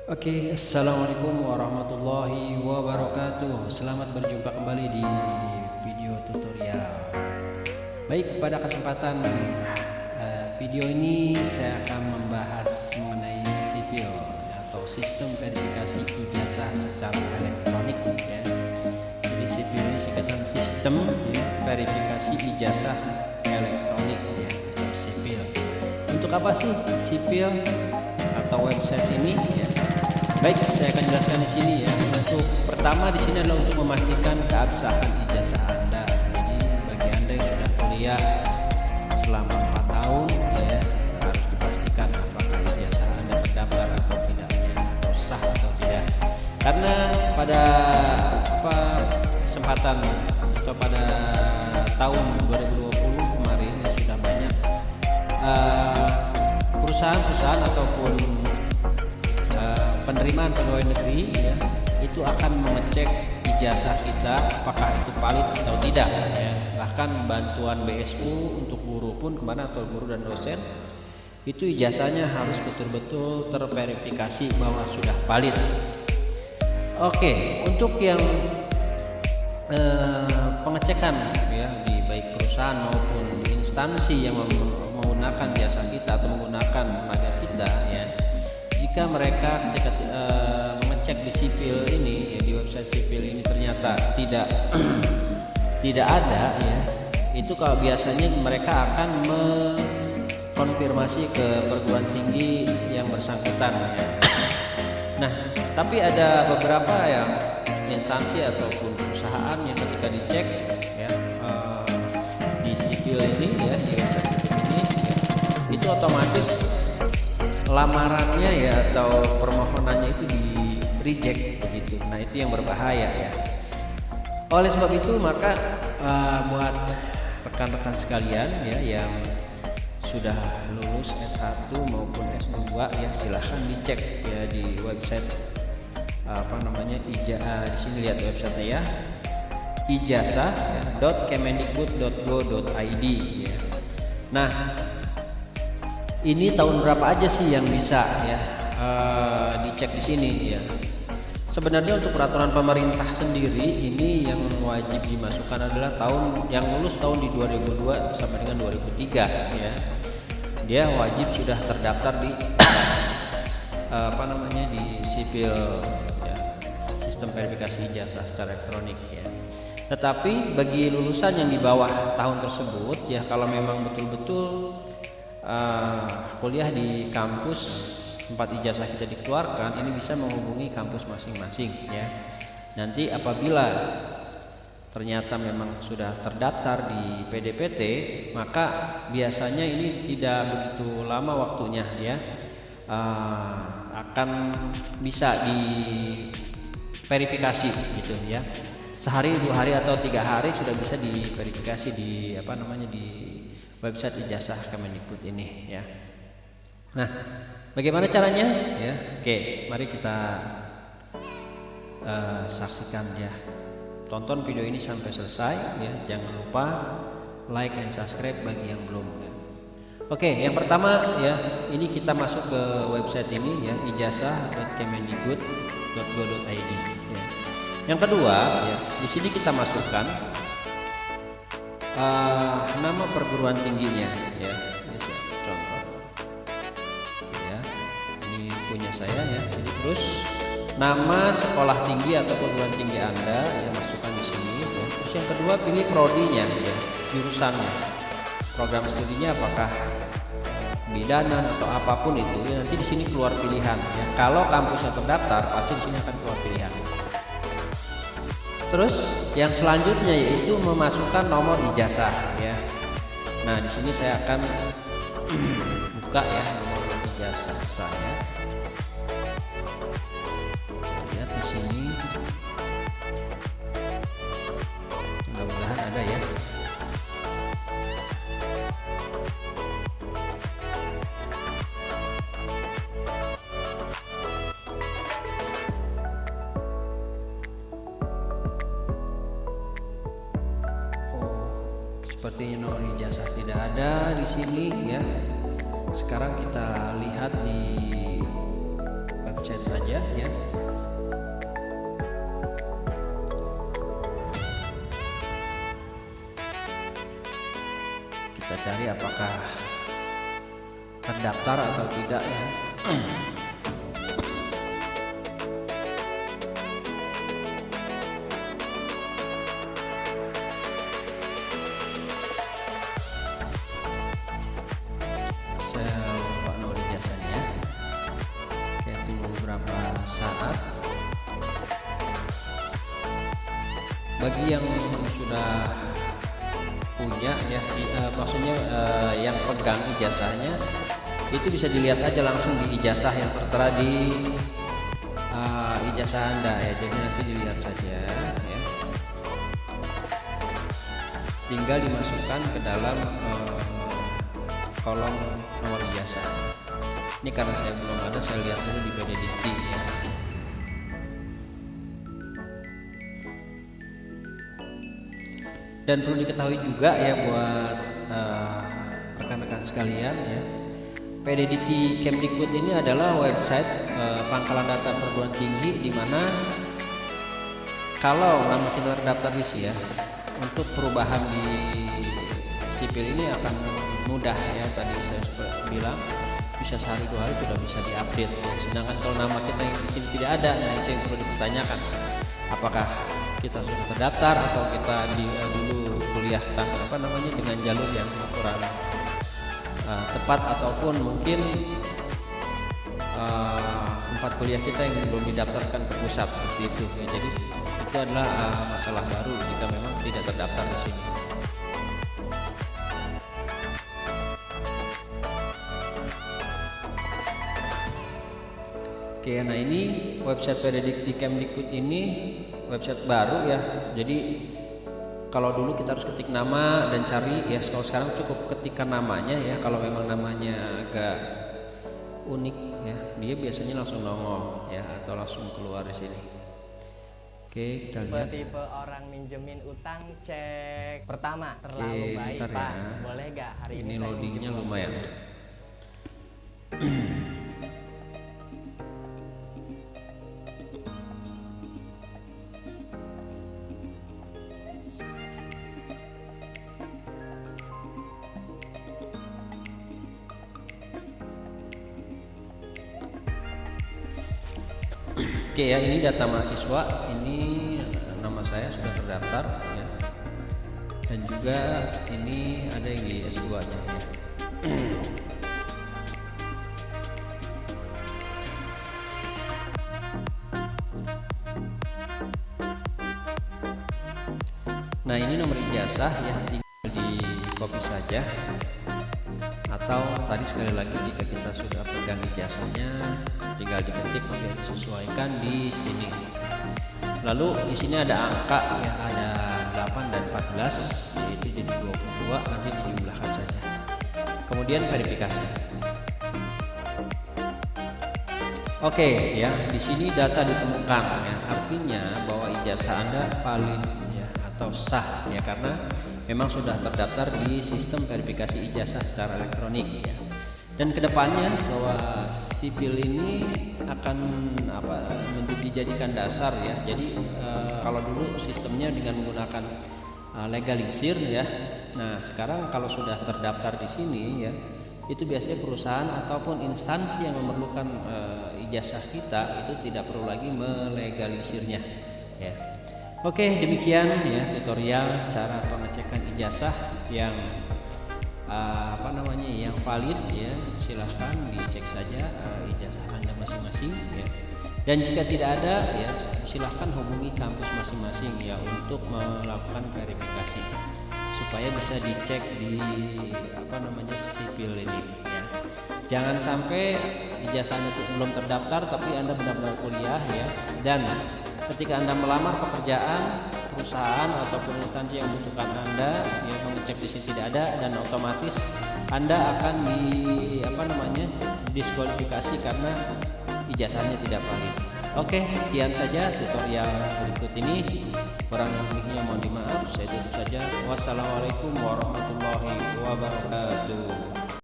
Oke, assalamualaikum warahmatullahi wabarakatuh. Selamat berjumpa kembali di video tutorial. Baik, pada kesempatan video ini saya akan membahas mengenai sipil atau sistem verifikasi ijazah secara elektronik ya. Jadi sipil ini singkatan sistem verifikasi ijazah elektronik ya, atau sipil. Untuk apa sih sipil atau website ini ya? Baik, saya akan jelaskan di sini ya. Untuk pertama di sini adalah untuk memastikan keabsahan ijazah Anda. Jadi bagi Anda yang sudah kuliah selama 4 tahun ya, harus dipastikan apakah ijazah Anda terdaftar atau tidak ya, atau sah atau tidak. Karena pada kesempatan atau pada tahun 2020 kemarin ya, sudah banyak perusahaan-perusahaan ataupun penerimaan pegawai negeri ya, itu akan mengecek ijazah kita apakah itu valid atau tidak ya. Bahkan bantuan BSU untuk guru pun kemana, atau guru dan dosen, itu ijazahnya harus betul-betul terverifikasi bahwa sudah valid. Oke, untuk yang pengecekan ya di baik perusahaan maupun instansi yang menggunakan jasa kita atau menggunakan tenaga kita ya, jika mereka ketika mengecek di sipil ini ya, di website sipil ini ternyata tidak ada ya, itu kalau biasanya mereka akan mengkonfirmasi ke perguruan tinggi yang bersangkutan ya. Nah, tapi ada beberapa yang instansi ataupun perusahaan yang ketika dicek ya di sipil ini ya, di website sipil ini ya, itu otomatis lamarannya ya atau permohonannya itu di reject begitu. Nah, itu yang berbahaya ya. Oleh sebab itu maka buat rekan-rekan sekalian ya yang sudah lulus S1 maupun S2 ya, silahkan dicek ya di website di sini lihat websitenya ya, ijazah.kemendikbud.go.id ya. Nah, ini tahun berapa aja sih yang bisa ya dicek di sini ya. Sebenarnya untuk peraturan pemerintah sendiri ini yang wajib dimasukkan adalah tahun yang lulus tahun di 2002 sampai dengan 2003 ya. Dia wajib sudah terdaftar di di sipil ya, sistem verifikasi ijazah secara elektronik ya. Tetapi bagi lulusan yang di bawah tahun tersebut ya, kalau memang betul-betul kuliah di kampus tempat ijazah kita dikeluarkan, ini bisa menghubungi kampus masing-masing ya. Nanti apabila ternyata memang sudah terdaftar di PDPT, maka biasanya ini tidak begitu lama waktunya ya, akan bisa diverifikasi gitu ya. Sehari, 2 hari atau 3 hari sudah bisa diverifikasi di di website ijazah Kemendikbud ini ya. Nah, bagaimana caranya ya? Oke, mari kita saksikan ya. Tonton video ini sampai selesai ya. Jangan lupa like dan subscribe bagi yang belum ya. Oke, yang pertama ya, ini kita masuk ke website ini ya, ijazah.kemendikbud.go.id ya. Yang kedua ya, di sini kita masukkan nama perguruan tingginya ya. Ini contoh ya, ini punya saya ya. Jadi terus nama sekolah tinggi atau perguruan tinggi Anda ya, masukkan di sini ya. Terus yang kedua pilih prodinya ya, jurusannya, program studinya apakah bidanan atau apapun itu ya, nanti di sini keluar pilihan ya. Kalau kampusnya terdaftar pasti di sini akan keluar pilihan. Terus yang selanjutnya yaitu memasukkan nomor ijazah ya. Nah, di sini saya akan buka ya nomor ijazah saya. Lihat di sini. Mudah-mudahan ada ya. Sepertinya nomor ijazah tidak ada di sini ya. Sekarang kita lihat di website aja saja ya. Kita cari apakah terdaftar atau tidak ya. Saya lupa nomor ijazahnya. Oke, tunggu beberapa saat. Bagi yang sudah punya ya, maksudnya yang pegang ijazahnya, itu bisa dilihat aja langsung di ijazah yang tertera di ijazah Anda ya. Jadi nanti dilihat saja ya. Tinggal dimasukkan ke dalam kolom nomor ijazah. Ini karena saya belum ada, saya lihat dulu di PDDikti ya. Dan perlu diketahui juga ya buat rekan-rekan sekalian ya, PDDikti Kemdikbud ini adalah website pangkalan data perguruan tinggi, di mana kalau nama kita terdaftar di sini ya, untuk perubahan di sipil ini akan mudah ya. Tadi saya sudah bilang bisa sehari 2 hari sudah bisa diupdate ya. Sedangkan kalau nama kita yang di sini tidak ada, nah itu yang perlu dipertanyakan, apakah kita sudah terdaftar atau kita dulu kuliah dengan jalur yang kurang tepat, ataupun mungkin 4 kuliah kita yang belum didaftarkan ke pusat seperti itu ya. Jadi itu adalah masalah baru jika memang tidak terdaftar di sini. Oke, nah ini website PDDikti Kemdikbud ini website baru ya. Jadi kalau dulu kita harus ketik nama dan cari ya, kalau sekarang cukup ketikkan namanya ya. Kalau memang namanya agak unik ya, dia biasanya langsung nongol ya, atau langsung keluar di sini. Oke, kita lihat. Tipe orang minjemin utang, cek pertama terlalu baik Pak ya. Boleh gak hari ini loadingnya lumayan. Oke ya, ini data mahasiswa, ini nama saya sudah terdaftar ya. Dan juga ini ada yang di S2-nya ya. Nah, ini nomor ijazah ya, tinggal di copy saja. Atau tadi sekali lagi, jika kita sudah pegang ijazahnya, tinggal diketik untuk disesuaikan di sini. Lalu di sini ada angka ya, ada 8 dan 14, yaitu jadi 22, nanti dijumlahkan saja. Kemudian verifikasi. Oke ya, di sini data ditemukan ya, artinya bahwa ijazah Anda valid ya, atau sah ya, karena memang sudah terdaftar di sistem verifikasi ijazah secara elektronik ya. Dan kedepannya bahwa sipil ini akan dijadikan dasar ya. Jadi kalau dulu sistemnya dengan menggunakan legalisir ya. Nah, sekarang kalau sudah terdaftar di sini ya, itu biasanya perusahaan ataupun instansi yang memerlukan ijazah kita itu tidak perlu lagi melegalisirnya ya. Oke, demikian ya tutorial cara pengecekan ijazah yang yang valid ya. Silahkan dicek saja ijazah Anda masing-masing ya. Dan jika tidak ada ya, silahkan hubungi kampus masing-masing ya untuk melakukan verifikasi supaya bisa dicek di sipil ini ya. Jangan sampai ijazahnya itu belum terdaftar tapi Anda benar-benar kuliah ya, dan ketika Anda melamar pekerjaan, perusahaan ataupun instansi yang membutuhkan Anda yang mengecek di sini tidak ada, dan otomatis Anda akan diskualifikasi karena ijazahnya tidak valid. Oke, sekian saja tutorial berikut ini. Kurang lebihnya mohon dimaaf. Saya tutup saja. Wassalamualaikum warahmatullahi wabarakatuh.